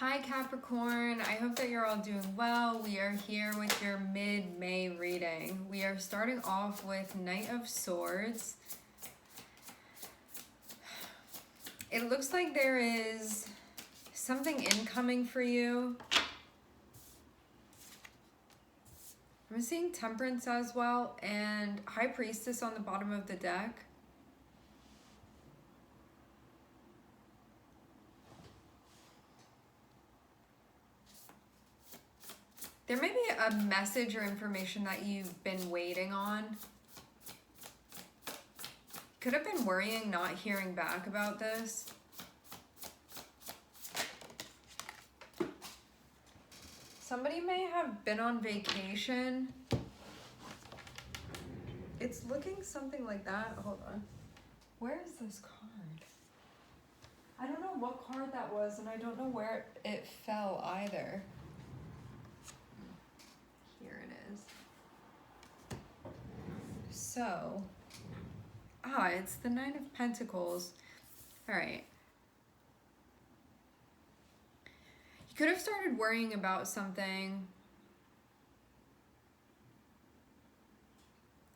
Hi Capricorn, I hope that you're all doing well. We are here with your mid-May reading. We are starting off with Knight of Swords. It looks like there is something incoming for you. I'm seeing Temperance as well and High Priestess on the bottom of the deck. There may be a message or information that you've been waiting on. Could have been worrying not hearing back about this. Somebody may have been on vacation. It's looking something like that. Hold on. Where is this card? I don't know what card that was, and I don't know where it fell either. Here it is. So, it's the Nine of Pentacles. All right. You could have started worrying about something,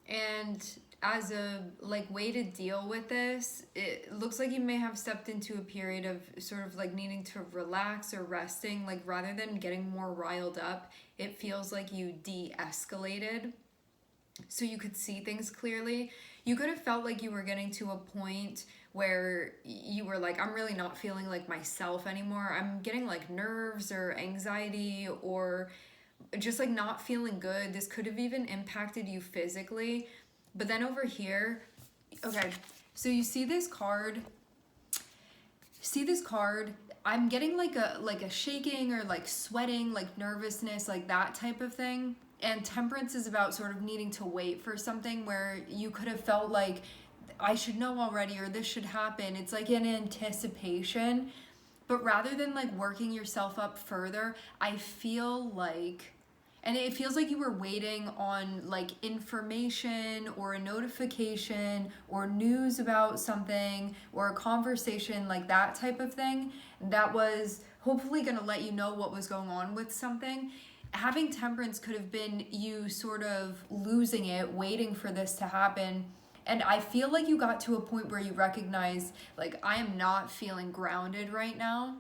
and as a way to deal with this, it looks like you may have stepped into a period of sort of needing to relax or resting. Rather than getting more riled up, it feels like you de-escalated so you could see things clearly. You could have felt like you were getting to a point where you were like, I'm really not feeling like myself anymore. I'm getting nerves or anxiety or just not feeling good. This could have even impacted you physically. But then over here, okay, so you see this card. I'm getting a shaking or sweating, nervousness, that type of thing. And Temperance is about sort of needing to wait for something where you could have felt like I should know already or this should happen. It's an anticipation. But rather than working yourself up further, I feel and it feels like you were waiting on information or a notification or news about something or a conversation, that type of thing that was hopefully going to let you know what was going on with something. Having Temperance could have been you sort of losing it, waiting for this to happen. And I feel like you got to a point where you recognize, I am not feeling grounded right now.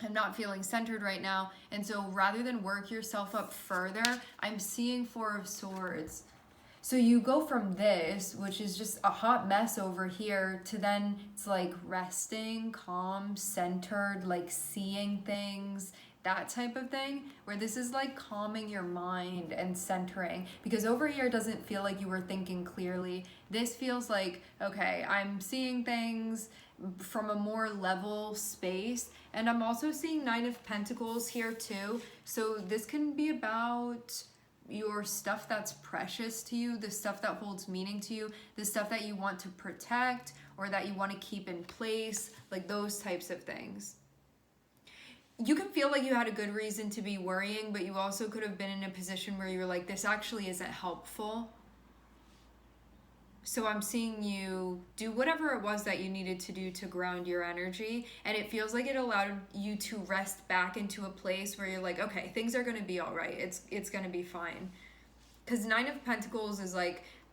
I'm not feeling centered right now. And so rather than work yourself up further, I'm seeing Four of Swords. So you go from this, which is just a hot mess over here, to then it's resting, calm, centered, seeing things, that type of thing, where this is calming your mind and centering. Because over here doesn't feel like you were thinking clearly. This feels like, okay, I'm seeing things from a more level space. And I'm also seeing Nine of Pentacles here too. So this can be about your stuff that's precious to you, the stuff that holds meaning to you, the stuff that you want to protect or that you want to keep in place, those types of things. You can feel like you had a good reason to be worrying, but you also could have been in a position where you're like, this actually isn't helpful. So I'm seeing you do whatever it was that you needed to do to ground your energy. And it feels like it allowed you to rest back into a place where you're like, okay, things are going to be all right. It's going to be fine. Because Nine of Pentacles is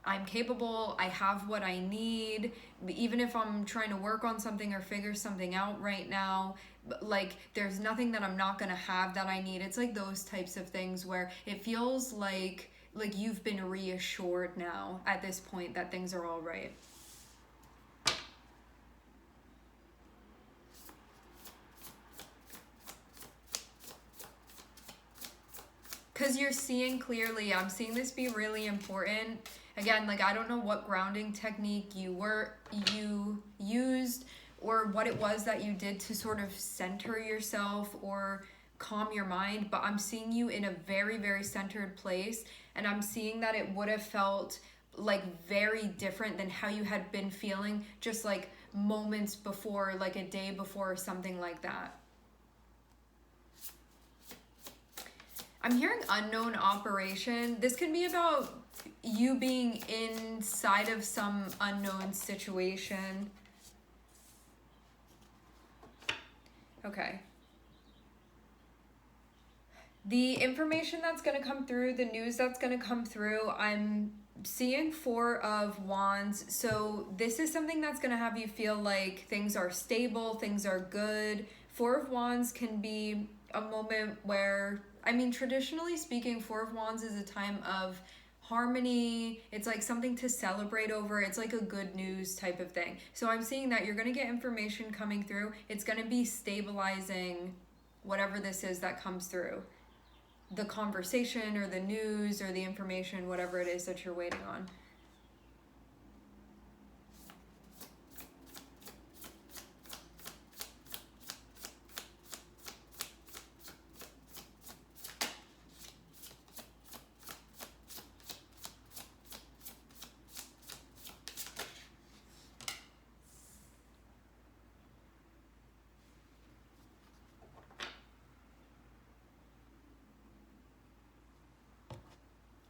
I'm capable. I have what I need. Even if I'm trying to work on something or figure something out right now, there's nothing that I'm not going to have that I need. It's those types of things where it feels like you've been reassured now at this point that things are all right. Because you're seeing clearly. I'm seeing this be really important. Again, I don't know what grounding technique you used or what it was that you did to sort of center yourself or calm your mind, but I'm seeing you in a very, very centered place. And I'm seeing that it would have felt very different than how you had been feeling just moments before, a day before or something like that. I'm hearing unknown operation. This could be about you being inside of some unknown situation. Okay. The information that's going to come through, the news that's going to come through, I'm seeing Four of Wands. So this is something that's going to have you feel like things are stable, things are good. Four of Wands can be a moment where, I mean, traditionally speaking, Four of Wands is a time of harmony. It's like something to celebrate over. It's like a good news type of thing. So I'm seeing that you're going to get information coming through. It's going to be stabilizing whatever this is that comes through, the conversation or the news or the information, whatever it is that you're waiting on.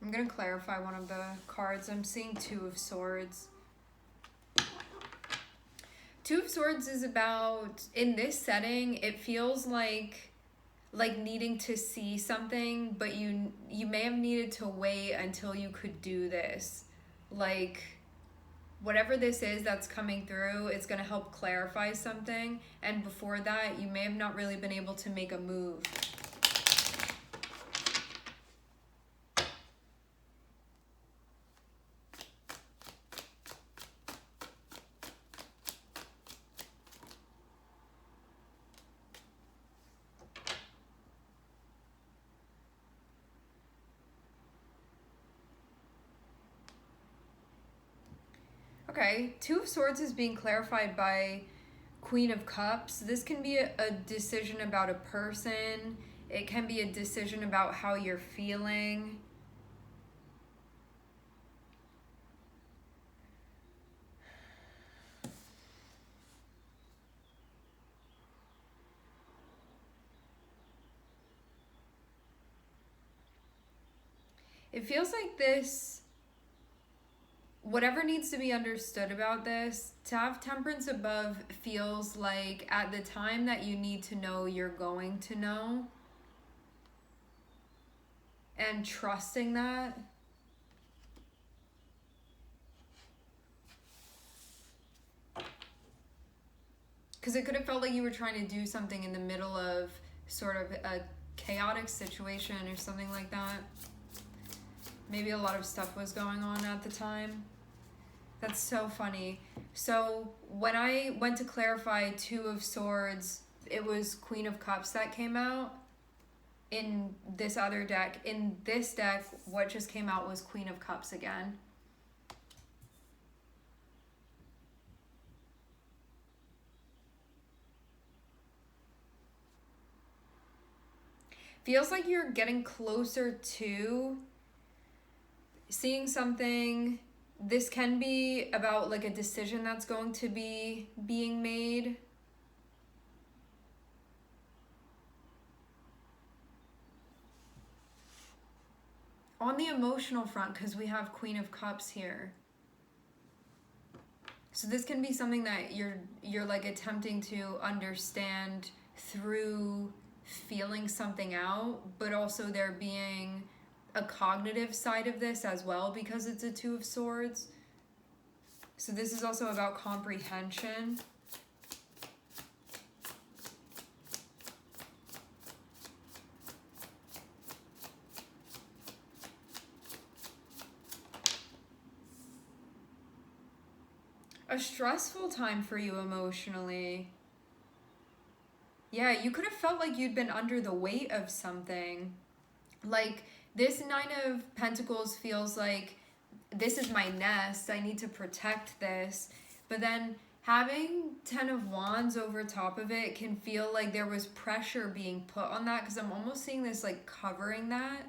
I'm going to clarify one of the cards. I'm seeing Two of Swords. Two of Swords is about, in this setting, it feels like needing to see something, but you may have needed to wait until you could do this. Like, whatever this is that's coming through, it's going to help clarify something, and before that, you may have not really been able to make a move. Okay, Two of Swords is being clarified by Queen of Cups. This can be a decision about a person. It can be a decision about how you're feeling. It feels like this, whatever needs to be understood about this, to have Temperance above feels like at the time that you need to know, you're going to know. And trusting that. Because it could have felt like you were trying to do something in the middle of sort of a chaotic situation or something like that. Maybe a lot of stuff was going on at the time. That's so funny. So when I went to clarify Two of Swords, it was Queen of Cups that came out in this other deck. In this deck, what just came out was Queen of Cups again. Feels like you're getting closer to seeing something. This can be about like a decision that's going to be being made. On the emotional front, because we have Queen of Cups here. So this can be something that you're like attempting to understand through feeling something out, but also there being a cognitive side of this as well because it's a Two of Swords. So this is also about comprehension. A stressful time for you emotionally. Yeah, you could have felt like you'd been under the weight of something. Like, this Nine of Pentacles feels like this is my nest. I need to protect this. But then having Ten of Wands over top of it can feel like there was pressure being put on that, because I'm almost seeing this like covering that.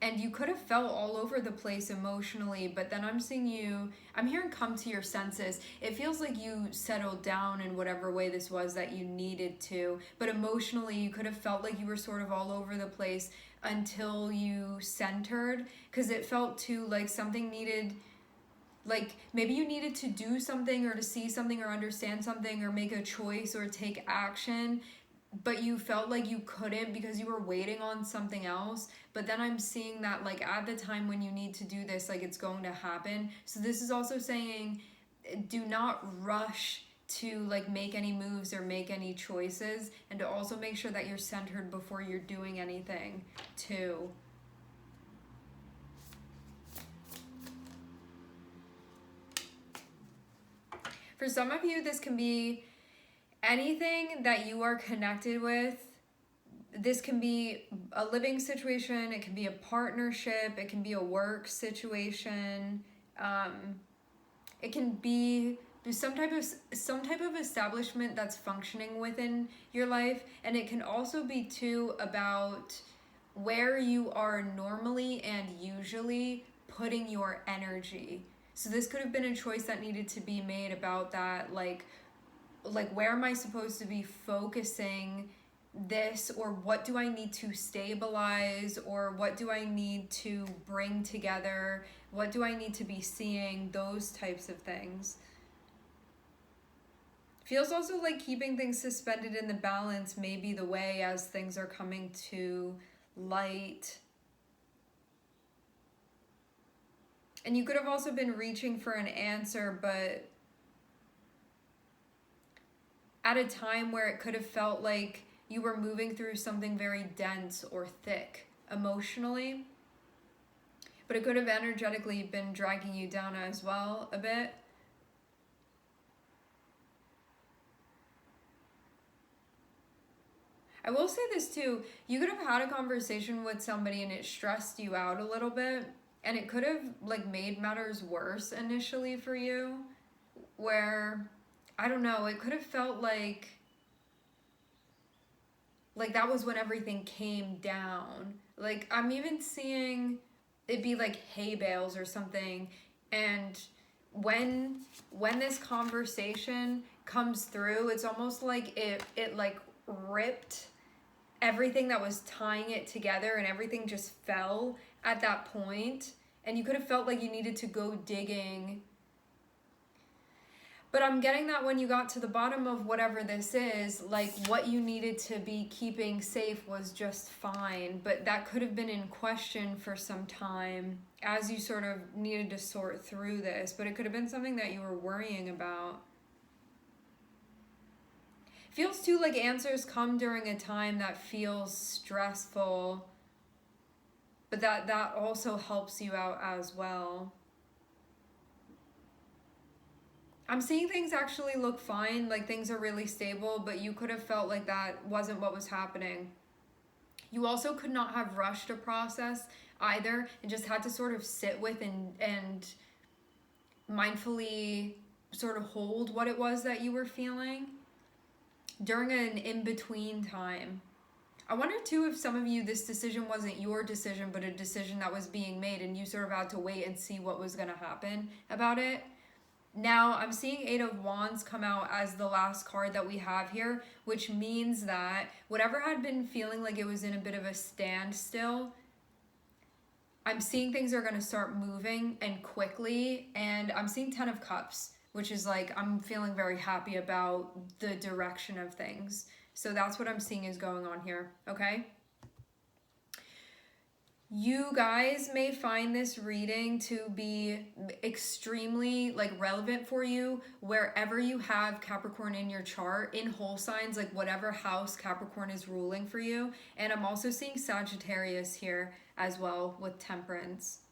And you could have felt all over the place emotionally, but then I'm seeing you, I'm hearing come to your senses. It feels like you settled down in whatever way this was that you needed to, but emotionally you could have felt like you were sort of all over the place until you centered, because it felt too like something needed, like maybe you needed to do something or to see something or understand something or make a choice or take action. but you felt like you couldn't because you were waiting on something else. But then I'm seeing that like at the time when you need to do this, like it's going to happen. So this is also saying do not rush to like make any moves or make any choices, and to also make sure that you're centered before you're doing anything too. For some of you, this can be anything that you are connected with. This can be a living situation, it can be a partnership, it can be a work situation, it can be some type of establishment that's functioning within your life, and it can also be too about where you are normally and usually putting your energy. So this could have been a choice that needed to be made about that, like where am I supposed to be focusing this, or what do I need to stabilize, or what do I need to bring together, what do I need to be seeing, those types of things. Feels also like keeping things suspended in the balance may be the way as things are coming to light. And you could have also been reaching for an answer, but at a time where it could have felt like you were moving through something very dense or thick emotionally, but it could have energetically been dragging you down as well a bit. I will say this too, you could have had a conversation with somebody and it stressed you out a little bit, and it could have like made matters worse initially for you, where, I don't know, it could have felt like that was when everything came down. Like I'm even seeing it be like hay bales or something, and when this conversation comes through, it's almost like it like ripped everything that was tying it together, and everything just fell at that point, and you could have felt like you needed to go digging. But I'm getting that when you got to the bottom of whatever this is, like what you needed to be keeping safe was just fine. But that could have been in question for some time as you sort of needed to sort through this. But it could have been something that you were worrying about. Feels too like answers come during a time that feels stressful, but that also helps you out as well. I'm seeing things actually look fine, like things are really stable, but you could have felt like that wasn't what was happening. You also could not have rushed a process either, and just had to sort of sit with and mindfully sort of hold what it was that you were feeling during an in-between time. I wonder too if some of you, this decision wasn't your decision, but a decision that was being made, and you sort of had to wait and see what was going to happen about it. Now, I'm seeing Eight of Wands come out as the last card that we have here, which means that whatever had been feeling like it was in a bit of a standstill, I'm seeing things are going to start moving and quickly, and I'm seeing 10 of Cups, which is like, I'm feeling very happy about the direction of things. So that's what I'm seeing is going on here, okay? You guys may find this reading to be extremely like relevant for you wherever you have Capricorn in your chart, in whole signs, like whatever house Capricorn is ruling for you. And I'm also seeing Sagittarius here as well with Temperance.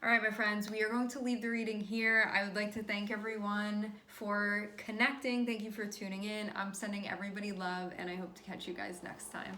All right, my friends, we are going to leave the reading here. I would like to thank everyone for connecting. Thank you for tuning in. I'm sending everybody love, and I hope to catch you guys next time.